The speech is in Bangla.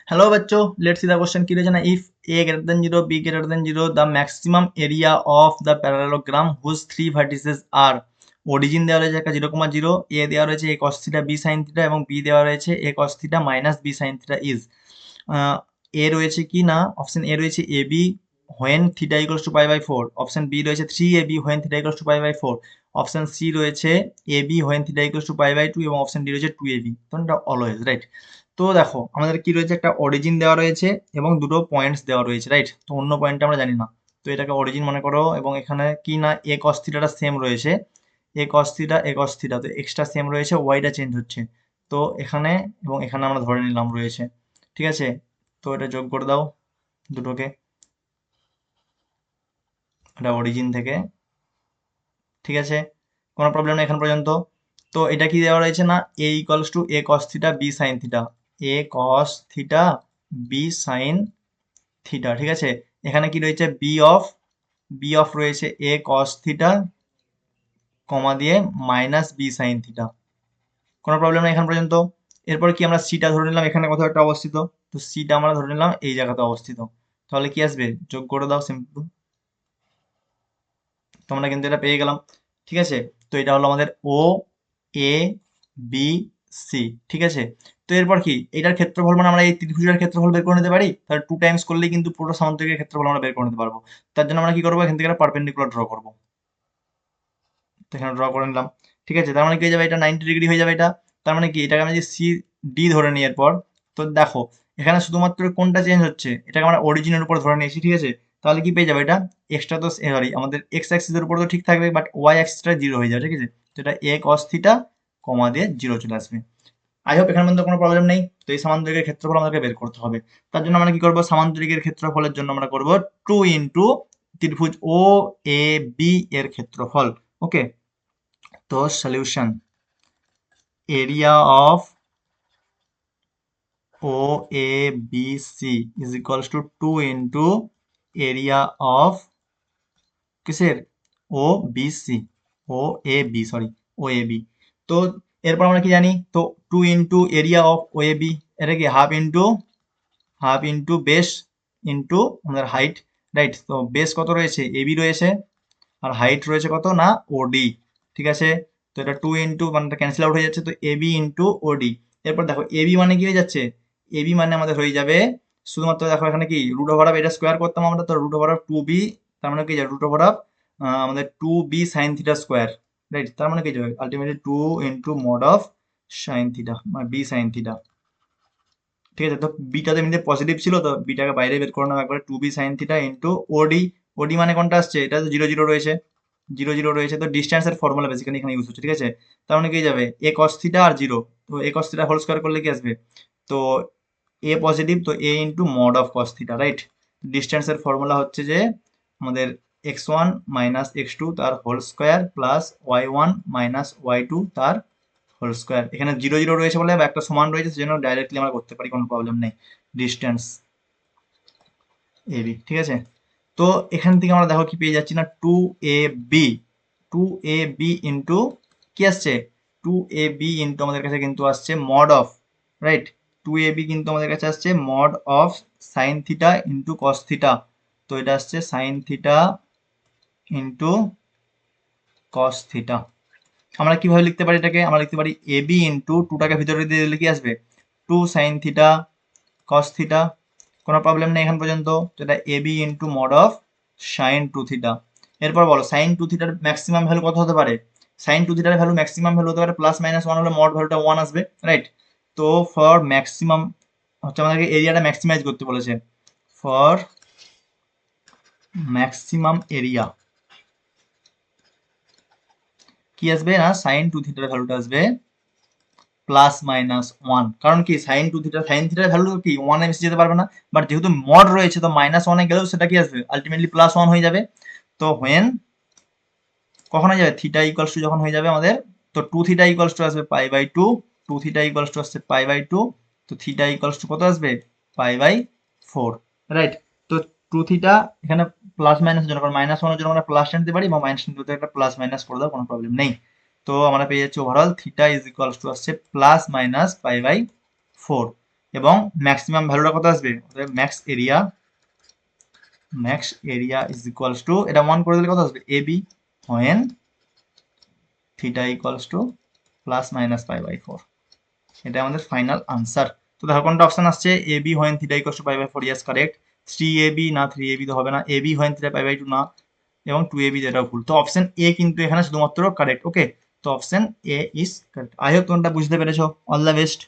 Hello बच्चों, let's see the question की रहे ना if a greater than 0 b greater than 0 the maximum area of the parallelogram whose three vertices are origin দেওয়া রয়েছে একটা 0,0 a দেওয়া রয়েছে a cos theta b sin theta এবং b দেওয়া রয়েছে a cos theta minus b sin theta is a রয়েছে কি না অপশন a রয়েছে ab when theta equals to pi by 4 option b রয়েছে 3ab when theta equals to pi by 4 option C রয়েছে ab when theta equals to pi by 2 এবং অপশন ডি রয়েছে 2ab তো এটা অলওয়েজ রাইট। তো দেখো আমাদের কি রয়েছে একটা অরিজিন দেওয়া রয়েছে এবং দুটো পয়েন্টস দেওয়া রয়েছে রাইট। তো অন্য পয়েন্টটা আমরা জানি না, তো এটাকে অরিজিন মনে করো এবং এখানে কি না এ কস থিটাটা সেম রয়েছে, এ কস থিটা তো এক্সট্রা সেম রয়েছে, ওয়াইটা চেঞ্জ হচ্ছে। তো এখানে এবং এখানে আমরা ধরে নিলাম রয়েছে, ঠিক আছে। তো এটা যোগ করে দাও দুটোকে, এটা অরিজিন থেকে, ঠিক আছে, কোনো প্রবলেম নেই এখন পর্যন্ত। তো এটা কি দেওয়া রয়েছে না A equals to A cos theta B sine theta, A cos theta B sine theta, ঠিক আছে। এখানে কি রয়েছে বি অফ রয়েছে এ কস থিটা কমা দিয়ে মাইনাস বি সাইন থিটা, কোনো প্রবলেম নেই এখন পর্যন্ত। এরপর কি আমরা সিটা ধরে নিলাম এখানে কোথাও একটা অবস্থিত, তো সিটা আমরা ধরে নিলাম এই জায়গাতে অবস্থিত, তাহলে কি আসবে যোগ করে দাও সিম্পল, তোমরা কিন্তু এটা পেয়ে গেলাম, ঠিক আছে। তো এটা হলো আমাদের ও এ বি সি, ঠিক আছে। তো এরপর কি এটার ক্ষেত্রফল মানে আমরা এই ত্রিভুজের ক্ষেত্রফল বের করে নিতে পারি, তাহলে 2 টাইমস করলেই কিন্তু পুরো সামান্তরিকের ক্ষেত্রফল আমরা বের করে নিতে পারবো। তার জন্য আমরা কি করবো, এখান থেকে একটা পারপেন্ডিকুলার ড্র করবো, তো এখানে ড্র করে নিলাম, ঠিক আছে। তার মানে কি হয়ে যাবে, এটা 90 ডিগ্রি হয়ে যাবে এটা। তার মানে কি এটাকে আমি যদি সি ডি ধরে নিই এরপর, তো দেখো এখানে শুধুমাত্র কোনটা চেঞ্জ হচ্ছে, এটাকে আমরা অরিজিনের উপর ধরে নিয়েছি, ঠিক আছে। তাহলে কি পেয়ে যাবে এটা এক্সট্রা, তো সরি আমাদের এক্স অ্যাক্সিসের উপর তো ঠিক থাকবে, বাট ওয়াই অ্যাক্সিসটা জিরো হয়ে যাবে, ঠিক আছে। তো এটা এ কস থিটা কমা দিয়ে জিরো চলে আসবে। আই হোপ এখানে মধ্যে কোনো প্রবলেম নেই। তো এই সামান্তরিকের ক্ষেত্রফল আমাদেরকে বের করতে হবে। তার জন্য আমরা কি করবো, সামান্তরিকের ক্ষেত্রফলের জন্য আমরা করবো 2 ইন্টু ত্রিভুজ ও এ বি এর ক্ষেত্রফল, ওকে। তো solution area of O A B C is equals to 2 into area of কিসের O B C, O A B sorry, O A B. তো এরপর আমরা কি জানি, তো 2 into area of O A B, এটা কি হাফ ইন্টু বেস ইন্টু আমাদের হাইট, রাইট। তো বেস কত রয়েছে এ বি রয়েছে, আর হাইট রয়েছে কত না ওডি, ঠিক আছে। তো এটা 2 ইন্টু মানে ক্যান্সেল আউট হয়ে যাচ্ছে, তো এবি ইন্টু ওডি। এরপর দেখো এবি মানে কি হয়ে যাচ্ছে, এবি মানে আমাদের হয়ে যাবে শুধুমাত্র, দেখো এখানে কি রুট ওভার অফ এটা স্কোয়ার করতাম আমরা, তো রুট ওভার অফ 2b, তার মানে কি রুট ওভার অফ আমাদের 2b sine theta square, right. তার মানে কি যাবে ultimately 2 into mod of sine theta মানে বি সাইন থিটা, ঠিক আছে। তো বিটা তো এমনিতে পজিটিভ ছিল, তো বিটাকে বাইরে বের করে নাও একবারে, 2b সাইন থিটা ইন্টু ওডি, ওডি মানে কোনটা আসছে, এটা তো জিরো জিরো রয়েছে, জিরো জিরো রয়েছে, তো ডিস্টেন্সের ফর্মুলা বেসিক্যালি এখানে ইউজ হচ্ছে, ঠিক আছে। তার মানে কি যাবে এ কস থিটা আর জিরো, তো A cos theta whole square করলে কি আসবে, তো এ পজিটিভ, তো A into mod of cos theta, right. ডিস্টেন্সের ফর্মুলা হচ্ছে যে আমাদের x1 মাইনাস x2 তার whole square plus y1 minus y2 তার হোল স্কোয়ার। এখানে জিরো জিরো রয়েছে বলে বা একটা সমান রয়েছে, সেজন্য ডাইরেক্টলি আমরা করতে পারি, কোনো প্রবলেম নেই। ডিস্টেন্স এবি, ঠিক আছে। তো এখান থেকে আমরা দেখো কি পেয়ে যাচ্ছি না 2ab, 2ab ইন্টু কি আসছে, 2ab ইন্টু আমাদের কাছে কিন্তু আসছে মড অফ, রাইট। 2ab কিন্তু আমাদের কাছে আসছে mod of sine theta into cos theta, তো এটা আসছে sine theta into cos theta. আমরা কিভাবে লিখতে পারি এটাকে, আমরা লিখতে পারি ab ইন্টু টুটাকে ভিতরে দিয়ে দিলে কি আসবে 2 সাইন থিটা কস থিটা, কোনো প্রবলেম নেই এখন পর্যন্ত। তো এটা AB into mod of sine two theta. এরপর বলো সাইন টু থিটার ম্যাক্সিমাম ভ্যালু কত হতে পারে, সাইন টু থিটার ভ্যালু ম্যাক্সিমাম ভ্যালু হতে পারে প্লাস মাইনাস ওয়ান, হলে মড ভ্যালুটা ওয়ান আসবে, রাইট। তো ফর ম্যাক্সিমাম হচ্ছে আমাদেরকে এরিয়াটা ম্যাক্সিমাইজ করতে বলেছে, ফর ম্যাক্সিমাম এরিয়া কি আসবে না সাইন টু থিটার ভ্যালুটা আসবে প্লাস মাইনাস ওয়ান, কারণ কি সাইন থিটার ভ্যালু কি ওয়ানে বেশি যেতে পারবে না, বাট যেহেতু মড রয়েছে তো মাইনাস ওয়ানে গেলেও সেটা কি আসবে আলটিমেটলি প্লাস ওয়ান হয়ে যাবে। তো হোয়েন কখন হয়ে যাবে থিটা ইকুয়ালস টু যখন হয়ে যাবে আমাদের, তো টু থিটা ইকুয়ালস টু আসবে pi by two, two theta equals to আসছে পাই বাই টু, তো থিটা ইকুয়ালস টু কত আসবে পাই বাই ফোর, রাইট। তো টু থিটা এখানে প্লাস মাইনাস জন্য, কারণ মাইনাস ওয়ানের জন্য আমরা প্লাস নিতে পারি বা মাইনাস নিতে একটা প্লাস মাইনাস করে দাও, কোনো প্রবলেম নেই। তো আমরা পেয়ে যাচ্ছি overall theta is equals to আসছে plus minus pi by four. এবং ম্যাক্সিমাম ভ্যালুটা কত আসবে, অতএব max area is equals to, এটা 1 করে দিলে কত আসবে, AB when theta equals to plus minus pi by 4। এটা আমাদের ফাইনাল আনসার। তো দেখো কোনটা অপশন আসছে, AB when theta equals to pi by 4, yes correct. 3ab না, 3ab তো হবে না, AB when theta pi by 2 না, এবং 2ab যেটাও ভুল। তো অপশন এ কিন্তু এখানে শুধুমাত্র কারেক্ট। ওকে, তো option A is correct. I hope তোমরা বুঝতে পেরেছো। All the best.